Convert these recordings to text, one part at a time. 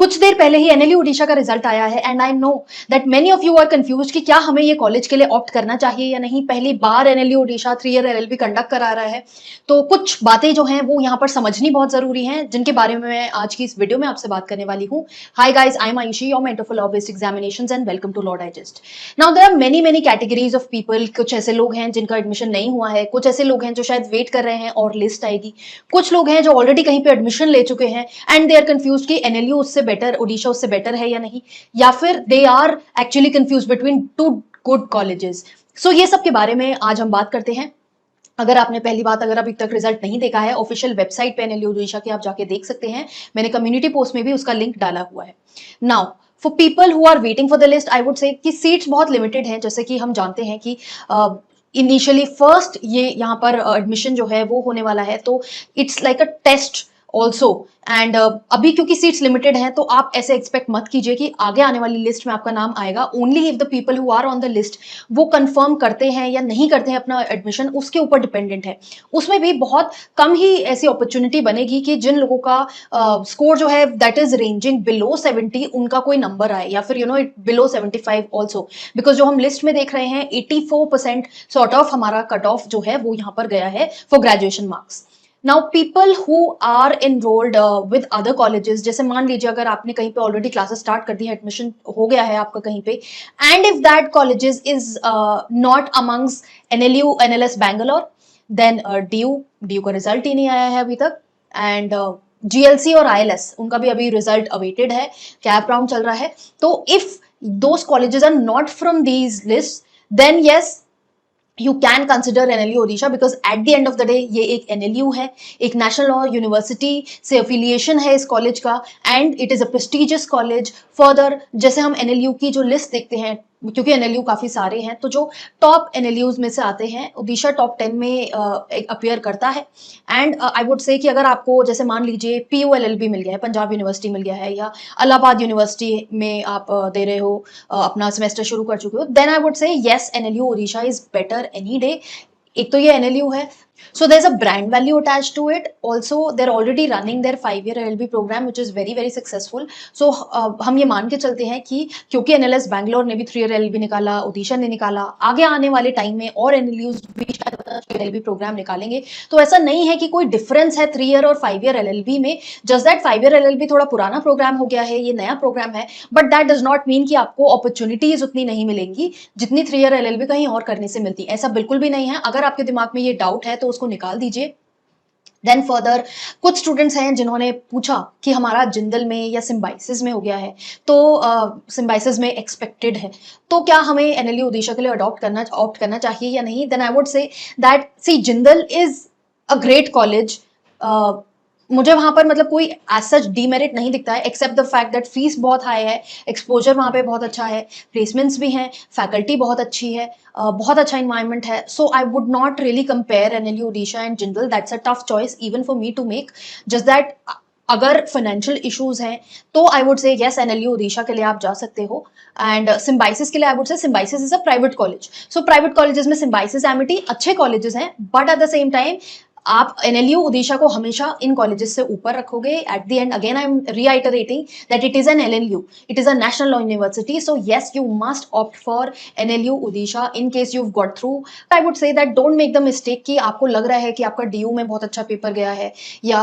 कुछ देर पहले ही एनएलयू ओडिशा का रिजल्ट आया है and I know that many of you are confused कि क्या हमें ये कॉलेज के लिए ऑप्ट करना चाहिए या नहीं। पहली बार NLU Odisha 3 year LLB conduct करा रहा है, तो कुछ बातें जो हैं वो यहाँ पर समझनी बहुत जरूरी हैं, जिनके बारे में मैं आज की इस वीडियो में आपसे बात करने वाली हूँ। Hi guys, I am Ayushi, your mentor for law based examinations and welcome to law digest. Now there are many categories of people. कुछ ऐसे लोग हैं जिनका एडमिशन नहीं हुआ है, कुछ ऐसे लोग हैं जो शायद वेट कर रहे हैं और लिस्ट आएगी, कुछ लोग हैं जो ऑलरेडी कहीं पे एडमिशन ले चुके हैं एंड दे आर कंफ्यूज्ड कि एनएलयू उससे बेटर, ओडिशा उससे बेटर है या नहीं, या फिर they are actually confuse between two good colleges. So ये सब के बारे में आज हम बात करते हैं। अगर आपने पहली बात अगर अभी तक रिजल्ट नहीं देखा है, ऑफिशियल वेबसाइट पे एनएलयू ओडिशा की आप जाके देख सकते हैं। मैंने कम्युनिटी पोस्ट में भी उसका लिंक डाला हुआ है। Now for people who are waiting for the list, I would say कि सीट्स बहुत लिमिटेड हैं। जैसे कि हम जानते हैं कि इनिशियली फर्स्ट ये यहाँ पर एडमिशन जो है वो होने वाला है, तो it's like a test also and अभी क्योंकि सीट्स लिमिटेड हैं तो आप ऐसे एक्सपेक्ट मत कीजिए कि आगे आने वाली लिस्ट में आपका नाम आएगा। Only if the people who are on the list वो कंफर्म करते हैं या नहीं करते हैं अपना एडमिशन, उसके ऊपर डिपेंडेंट है। उसमें भी बहुत कम ही ऐसी अपॉर्चुनिटी बनेगी कि जिन लोगों का स्कोर जो है दैट इज रेंजिंग बिलो 70 उनका कोई नंबर आए, या फिर you know it below 75 also, because जो हम लिस्ट में देख रहे हैं 84% सॉर्ट ऑफ हमारा कट ऑफ जो है वो यहाँ पर गया है for graduation marks. Now people who are enrolled with other colleges, जैसे मान लीजिए अगर आपने कहीं पे ऑलरेडी क्लासेस स्टार्ट कर दी है, एडमिशन हो गया है आपका कहीं पे, and if that colleges is not amongst NLU NLS Bangalore, then D का रिजल्ट ही नहीं आया है अभी तक, एंड जीएलसी और आईएलएस उनका भी अभी रिजल्ट अवेटेड है, कैप राउंड चल रहा है। तो if those colleges are not from these list, then yes you can consider NLU Odisha, because at the end of the day ये एक NLU है, एक नेशनल लॉ यूनिवर्सिटी से अफिलिएशन है इस कॉलेज का, and it is a prestigious college. Further जैसे हम NLU की जो लिस्ट देखते हैं, क्योंकि NLU काफी सारे हैं, तो जो टॉप NLUs में से आते हैं ओडिशा टॉप 10 में अपीयर करता है। एंड आई वुड से कि अगर आपको जैसे मान लीजिए PULLB मिल गया है, पंजाब यूनिवर्सिटी मिल गया है, या इलाहाबाद यूनिवर्सिटी में आप दे रहे हो, अपना सेमेस्टर शुरू कर चुके हो, then I would say yes NLU Odisha is better any day. एक तो ये NLU है, so there's a brand value attached to it. Also they're already running their 5-year LLB program which is very successful. So हम ये मान के चलते हैं कि क्योंकि NLS बैंगलोर ने भी 3-year LLB निकाला, ओडिशा ने निकाला, आगे आने वाले टाइम में और NLUs भी शायद LLB प्रोग्राम निकालेंगे। तो ऐसा नहीं है कि कोई डिफरेंस है 3-year और 5-year LLB में, जस्ट दैट 5-year LLB थोड़ा पुराना प्रोग्राम हो गया है, ये नया प्रोग्राम है, but that does not mean कि आपको अपॉर्चुनिटीज उतनी नहीं मिलेंगी जितनी 3-year LLB कहीं और करने से मिलती। ऐसा बिल्कुल भी नहीं है। अगर आपके दिमाग में ये डाउट है तो उसको निकाल दीजिए। देन फर्दर कुछ स्टूडेंट्स हैं जिन्होंने पूछा कि हमारा जिंदल में या सिम्बाइसिस में हो गया है, तो सिम्बाइसिस में एक्सपेक्टेड है, तो क्या हमें NLU ओडिशा के लिए ऑप्ट करना चाहिए या नहीं। Then I would say that see Jindal is a great college. मुझे वहां पर मतलब कोई एज सच डीमेरिट नहीं दिखता है, except the fact that fees बहुत हाई है, एक्सपोजर वहां पे बहुत अच्छा है, प्लेसमेंट्स भी हैं, फैकल्टी बहुत अच्छी है, बहुत अच्छा इन्वायरमेंट है। So I would not really compare NLU Odisha and Jindal. That's a tough choice even for me to make, just that अगर फाइनेंशियल इश्यूज हैं तो I would say yes NLU Odisha के लिए आप जा सकते हो। एंड सिम्बाइसिस के लिए I would say Symbiosis is a private college. So private colleges में सिम्बाइसिस, एमिटी अच्छे कॉलेजेस हैं, but at the same time आप NLU ओडिशा को हमेशा इन कॉलेजेस से ऊपर रखोगे। At the end again I am reiterating that it is an LLU, it is a national law university, so yes you must opt for NLU Odisha in case you got through. I would say that don't make the mistake कि आपको लग रहा है कि आपका DU में बहुत अच्छा पेपर गया है या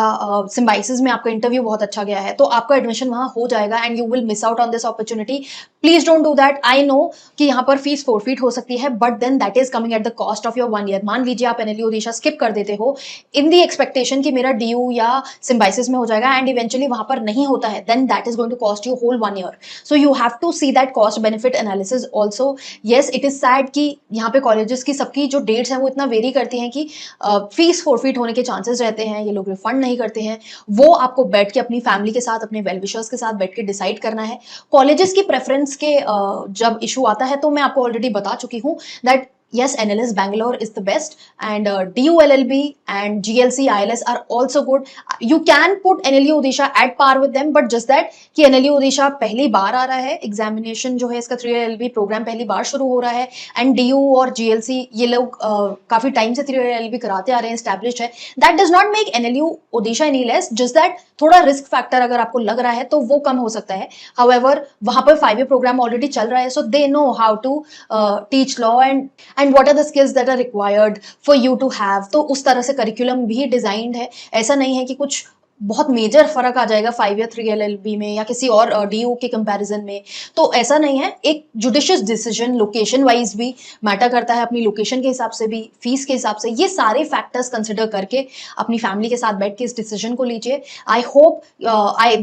सिम्बाइसिस में आपका इंटरव्यू बहुत अच्छा गया है तो आपका एडमिशन वहां हो जाएगा and you will miss out on this opportunity. Please don't do that. I know कि यहाँ पर फीस फोरफीट हो सकती है, but then that is coming at the cost of your 1 year. मान लीजिए आप NLU ओडिशा स्किप कर देते हो इन दी एक्सपेक्टेशन कि मेरा DU या सिम्बाइसिस में हो जाएगा एंड इवेंचुअली वहां पर नहीं होता है, then that is going to cost you whole 1 year. So you have to see that cost benefit analysis also. Yes it is sad कि यहाँ पे कॉलेजेस की सबकी जो डेट्स हैं वो इतना वेरी करती हैं कि फीस फोरफीट होने के चांसेस रहते हैं, ये लोग रिफंड नहीं करते हैं। वो आपको बैठ के अपनी फैमिली के साथ, अपने वेल विशर्स के साथ बैठ के डिसाइड करना है। कॉलेजेस की प्रेफरेंस के जब इशू आता है तो मैं आपको ऑलरेडी बता चुकी हूँ that Yes, NLS Bangalore is the best, and DU LLB and GLC ILS are also good. You can put NLU Odisha at par with them, but just that कि NLU Odisha पहली बार आ रहा है, examination जो है इसका 3 LLB programme पहली बार शुरू हो रहा है, एंड DU और GLC ये लोग काफी टाइम से 3 LLB कराते आ रहे हैं, एस्टैब्लिश है. That does not make NLU Odisha any less, just that थोड़ा रिस्क फैक्टर अगर आपको लग रहा है तो वो कम हो सकता है. हाउएवर वहां पर 5 year प्रोग्राम ऑलरेडी चल रहा है, so they know how to teach law and what are the skills that are required for you to have. तो उस तरह से करिकुलम भी डिजाइंड है. ऐसा नहीं है कि कुछ बहुत मेजर फर्क आ जाएगा 5 या 3 LLB में या किसी और DU के कंपैरिजन में. तो ऐसा नहीं है. एक जुडिशियस डिसीजन लोकेशन वाइज भी मैटर करता है, अपनी लोकेशन के हिसाब से भी, फीस के हिसाब से. ये सारे फैक्टर्स कंसिडर करके अपनी फैमिली के साथ बैठ के इस डिसीजन को लीजिए. I hope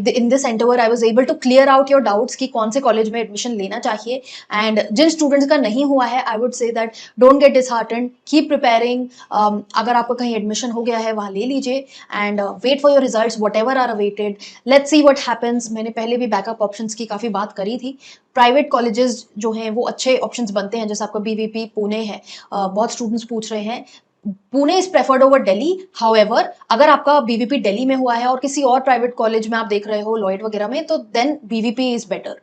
in this interview I was able to clear out your doubts कि कौन से कॉलेज में एडमिशन लेना चाहिए. एंड जिन स्टूडेंट्स का नहीं हुआ है, आई would say that don't get disheartened, keep preparing. अगर आपका कहीं एडमिशन हो गया है वहां ले लीजिए and wait for your results whatever are awaited. Let's see what happens. मैंने पहले भी बैकअप ऑप्शंस की काफी बात करी थी. प्राइवेट कॉलेजेस जो हैं वो अच्छे ऑप्शंस बनते हैं, जैसे आपका BVP पुणे है. बहुत स्टूडेंट्स पूछ रहे हैं. Pune is preferred over Delhi. However अगर आपका BVP दिल्ली में हुआ है और किसी और प्राइवेट कॉलेज में आप देख रहे हो लॉयड वगैरह में, तो then BVP is better.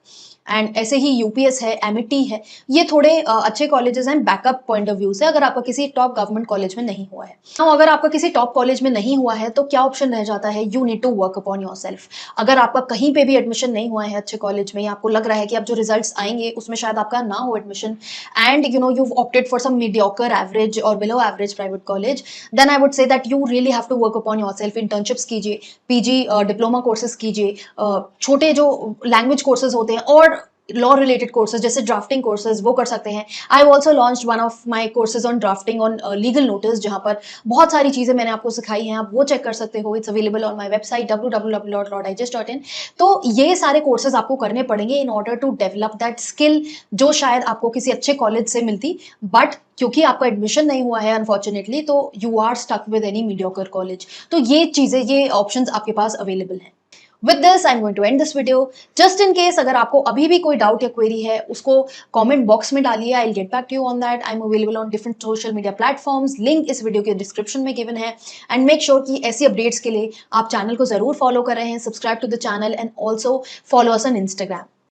And ऐसे ही UPS है, MIT है, ये थोड़े अच्छे कॉलेजेस हैं बैकअप पॉइंट ऑफ व्यू से, अगर आपका किसी टॉप गवर्नमेंट कॉलेज में नहीं हुआ है. तो अगर आपका किसी टॉप कॉलेज में नहीं हुआ है तो क्या ऑप्शन रह जाता है? You need to work upon yourself. अगर आपका कहीं पे भी एडमिशन नहीं हुआ है अच्छे कॉलेज में, या आपको लग रहा है कि अब जो रिजल्ट्स आएंगे उसमें शायद आपका ना हो admission, and you know you opted for some mediocre average और below average private college, then I would say that you really have to work upon yourself. Internships कीजिए, PG डिप्लोमा कोर्सेज कीजिए, छोटे जो लैंग्वेज कोर्सेज होते हैं और law related courses जैसे drafting courses वो कर सकते हैं. I also launched one of my courses on drafting on legal notice, जहां पर बहुत सारी चीजें मैंने आपको सिखाई हैं, आप वो चेक कर सकते हो. It's available on my website www.lawdigest.in. तो ये सारे कोर्सेज आपको करने पड़ेंगे in order to develop that skill, जो शायद आपको किसी अच्छे कॉलेज से मिलती, बट क्योंकि आपका एडमिशन नहीं हुआ है अनफॉर्चुनेटली, तो you are stuck with any mediocre college. तो ये चीजें, ये ऑप्शंस आपके पास अवेलेबल हैं. With this, I'm going to end this video. Just in case अगर आपको अभी भी कोई डाउट या क्वेरी है, उसको कमेंट बॉक्स में डालिए. I'll get back to you on that. I'm available on different social media platforms. Link इस वीडियो के डिस्क्रिप्शन में गिवन है. एंड मेक श्योर कि ऐसी अपडेट्स के लिए आप चैनल को जरूर फॉलो कर रहे हैं. Subscribe to the channel and also follow us on Instagram.